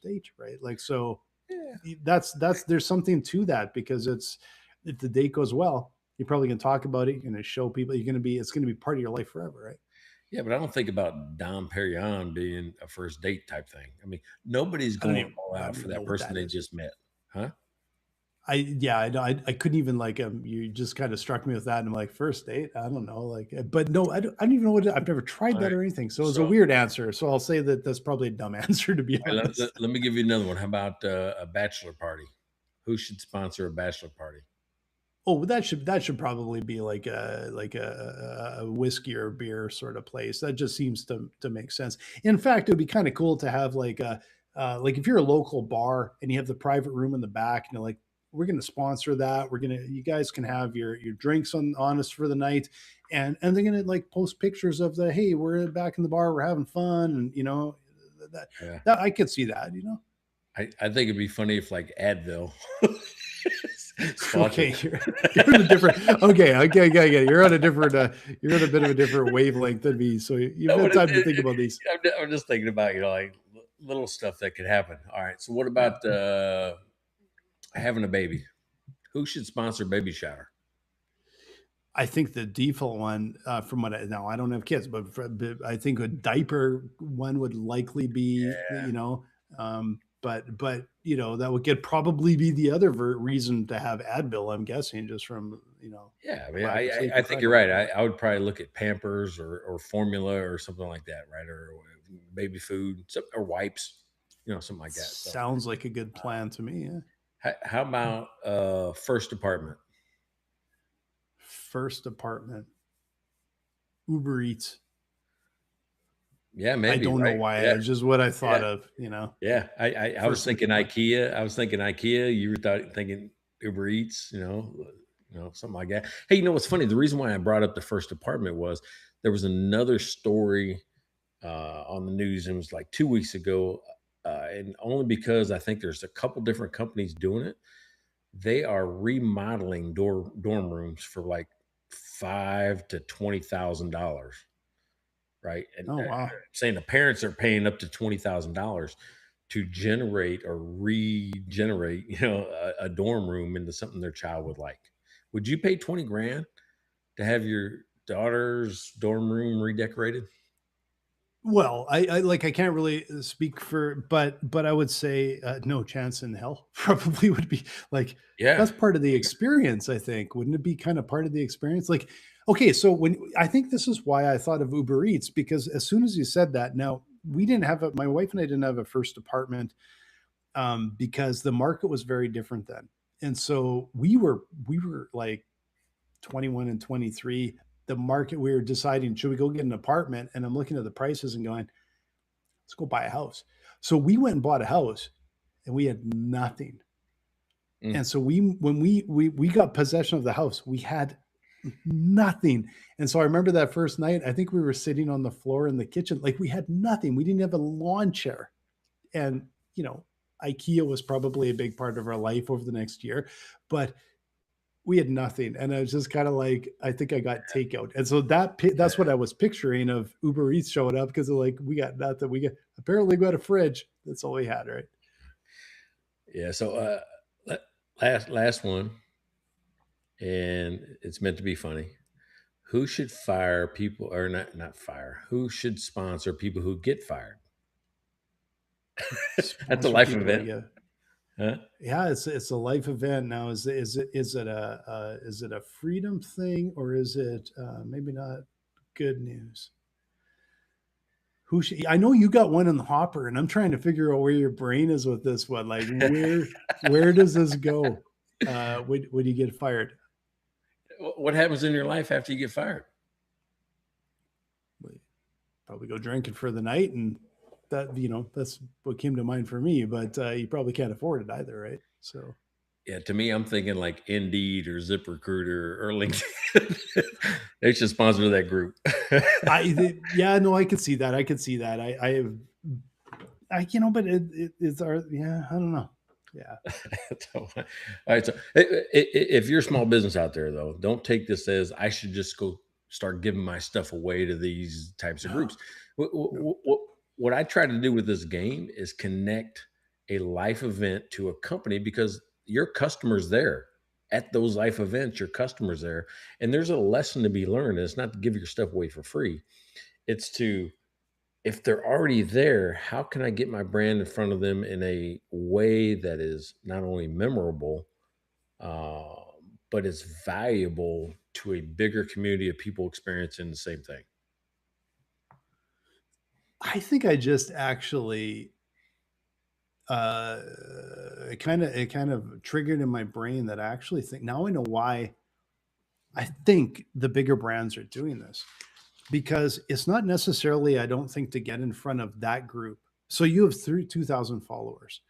date, right? Like so, Yeah. that's there's something to that because if the date goes well, you're probably going to talk about it. You're going to show people. It's going to be part of your life forever, right? Yeah, but I don't think about Dom Perignon being a first date type thing. I mean, nobody's I don't going even all I out don't for even know that what person that they is. just met, huh? I couldn't even like you just kind of struck me with that, and I'm like, first date, I don't know, like, but no, I don't even know I've never tried All that right. or anything, so it's a So weird answer. So I'll say that that's probably a dumb answer, to be all right, honest. let me give you another one. How about a bachelor party? Who should sponsor a bachelor party? Oh, that should probably be like a whiskey or beer sort of place. That just seems to make sense. In fact, it would be kind of cool to have like if you're a local bar and you have the private room in the back, and you're like, we're going to sponsor that. You guys can have your drinks on us for the night, and they're going to like post pictures of the, hey, we're back in the bar, we're having fun, and that Yeah, that I could see that. I think it'd be funny if like Advil sponsored. Okay, you're in a different. Okay. You're on a bit of a different wavelength than me. So you've No, had but time to think about these. I'm just thinking about like little stuff that could happen. All right, so what Yeah, about having a baby? Who should sponsor baby shower? I think the default one, from what now I don't have kids, but I think a diaper one would likely be, but that would get probably be the other reason to have Advil. I'm guessing just from Yeah, I mean, lack of sleep I and think you're crying. right. I would probably look at Pampers or formula or something like that, right? Or baby food, or wipes, something like that. So, Sounds like a good plan to me. Yeah. how about first apartment? First apartment, Uber Eats. Yeah, I maybe, don't know right? why. Yeah, It's just what I thought yeah, of. yeah. I was First thing thinking came to mind. IKEA. I was thinking IKEA. You were thinking Uber Eats. Something like that. Hey, you know what's funny? The reason why I brought up the first apartment was there was another story on the news. It was like 2 weeks ago, and only because I think there's a couple different companies doing it. They are remodeling dorm rooms for like $5,000 to $20,000, right? And Oh wow. saying the parents are paying up to $20,000 to generate or regenerate, a dorm room into something their child would like. Would you pay 20 grand to have your daughter's dorm room redecorated? Well, I can't really speak for, but I would say no chance in hell. Probably would be like Yeah. that's part of the experience. I think wouldn't it be kind of part of the experience? Like, okay, so when I think this is why I thought of Uber Eats, because as soon as you said that, now we didn't have my wife and I didn't have a first apartment, because the market was very different then, and so we were like 21 and 23. The market, we were deciding, should we go get an apartment? And I'm looking at the prices and going, let's go buy a house. So we went and bought a house, and we had nothing. Mm. And so when we got possession of the house, we had nothing. And so I remember that first night, I think we were sitting on the floor in the kitchen, like we had nothing. We didn't have a lawn chair. And IKEA was probably a big part of our life over the next year, but we had nothing. And I was just kind of like, I think I got takeout. And so that's what I was picturing of Uber Eats showing up, because they're like, we got nothing. We got a fridge. That's all we had, right? Yeah. So last one, and it's meant to be funny. Who should fire people, or not fire? Who should sponsor people who get fired? That's a Sponsor life people, event, yeah. huh? Yeah, it's a life event now. Is it a freedom thing, or is it maybe not good news? I know you got one in the hopper, and I'm trying to figure out where your brain is with this one. Like, where does this go? When you get fired? What happens in your life after you get fired? Well, probably go drinking for the night, and that's what came to mind for me. But you probably can't afford it either, right? So Yeah, to me, I'm thinking like Indeed or ZipRecruiter or LinkedIn. They should sponsor that group. yeah, no, I could see that. I could see that. But it's our, yeah, I don't know. Yeah. All right. So if you're a small business out there, though, don't take this as I should just go start giving my stuff away to these types of No, groups. no. What I try to do with this game is connect a life event to a company, because your customers there at those life events, your customers there, and there's a lesson to be learned. And it's not to give your stuff away for free. It's to, if they're already there, how can I get my brand in front of them in a way that is not only memorable, uh, but is valuable to a bigger community of people experiencing the same thing? I think I just actually it kind of triggered in my brain that I actually think now I know why I think the bigger brands are doing this, because it's not necessarily, I don't think, to get in front of that group. So you have 2,000 followers,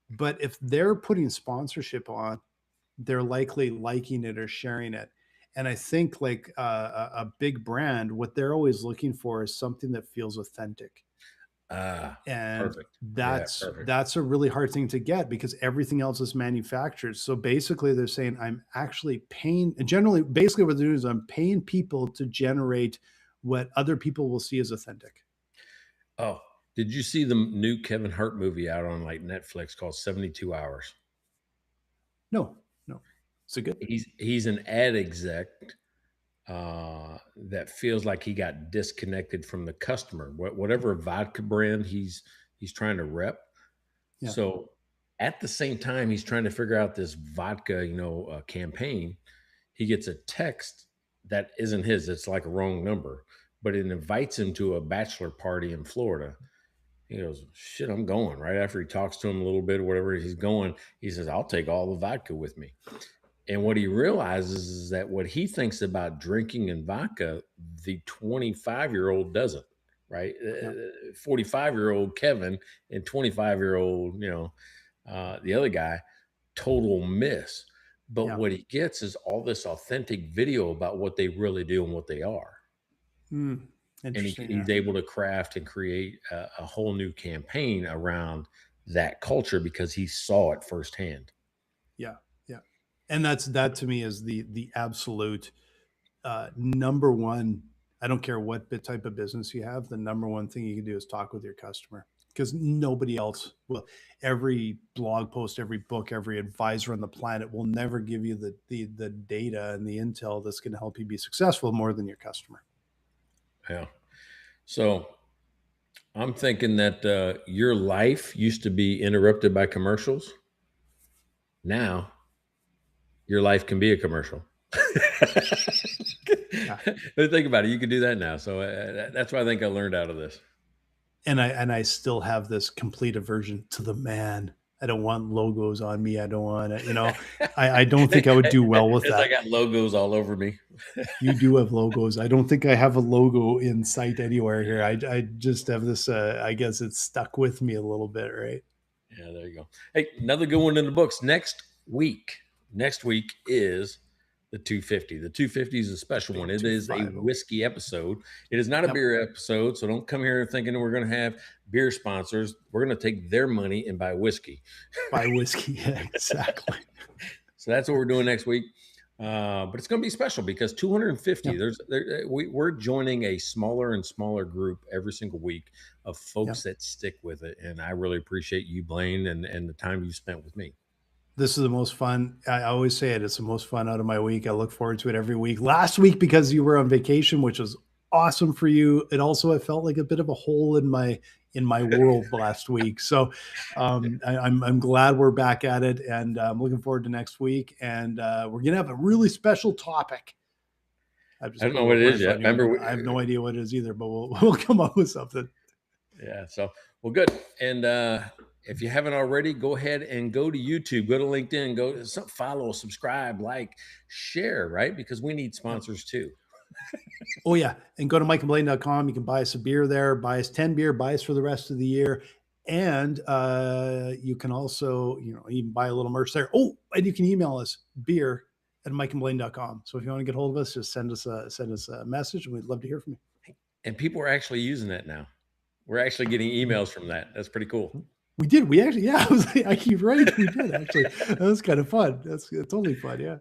but if they're putting sponsorship on, they're likely liking it or sharing it. And I think like a big brand, what they're always looking for is something that feels authentic. Ah, And perfect. Yeah, that's perfect. that's a really hard thing to get because everything else is manufactured. So basically they're saying I'm actually paying, generally basically what they're doing is I'm paying people to generate what other people will see as authentic. Oh, did you see the new Kevin Hart movie out on like Netflix called 72 Hours? No, no. It's a good. He's an ad exec that feels like he got disconnected from the customer, whatever vodka brand he's trying to rep. Yeah. So at the same time, he's trying to figure out this vodka, campaign. He gets a text that isn't his. It's like a wrong number, but it invites him to a bachelor party in Florida. He goes, "Shit, I'm going." Right after he talks to him a little bit, whatever he's going, he says, "I'll take all the vodka with me." And what he realizes is that what he thinks about drinking and vodka, the 25-year-old doesn't, right? Yeah. 45-year-old Kevin and 25-year-old, the other guy, total miss. But Yeah. what he gets is all this authentic video about what they really do and what they are. Mm, And interesting. Yeah. he's able to craft and create a whole new campaign around that culture because he saw it firsthand. Yeah. Yeah. And that to me is the absolute number one. I don't care what type of business you have. The number one thing you can do is talk with your customer, because nobody else will. Every blog post, every book, every advisor on the planet will never give you the data and the intel that's going to help you be successful more than your customer. Yeah. So I'm thinking that your life used to be interrupted by commercials. Now your life can be a commercial. Yeah. But think about it. You can do that now. So that's what I think I learned out of this. And I still have this complete aversion to the man. I don't want logos on me. I don't want it. I don't think I would do well with As I that. got logos all over me. You do have logos. I don't think I have a logo in sight anywhere here. I just have this. I guess it's stuck with me a little bit, right? Yeah, there you go. Hey, another good one in the books. Next week is the 250. The 250 is a special Big one. It is a 250. whiskey episode. It is not a Yep. beer episode. So don't come here thinking we're going to have beer sponsors. We're going to take their money and buy whiskey. Buy whiskey. Yeah, exactly. So that's what we're doing next week. But it's going to be special because 250. Yep. We're joining a smaller and smaller group every single week of folks that stick with it, and I really appreciate you, Blaine, and the time you spent with me. This is the most fun. I always say it. It's the most fun out of my week. I look forward to it every week. Last week, because you were on vacation, which was awesome for you. It also, I felt like a bit of a hole in my world last week. So I'm glad we're back at it, and I'm looking forward to next week. And we're gonna have a really special topic. I don't know what it is yet. Remember, I have no idea what it is either, but we'll come up with something. Yeah. So, well, good. And if you haven't already, go ahead and go to YouTube, go to LinkedIn, follow, subscribe, like, share, right? Because we need sponsors too. Oh yeah. And go to mikeandblaine.com. You can buy us a beer there, buy us 10 beer, buy us for the rest of the year. And you can also, even buy a little merch there. Oh, and you can email us beer@mikeandblaine.com. So if you want to get hold of us, just send us a message, and we'd love to hear from you. And people are actually using that now. We're actually getting emails from that. That's pretty cool. We did. We actually, yeah, I keep right. We did actually. That was kind of fun. That's totally fun. Yeah.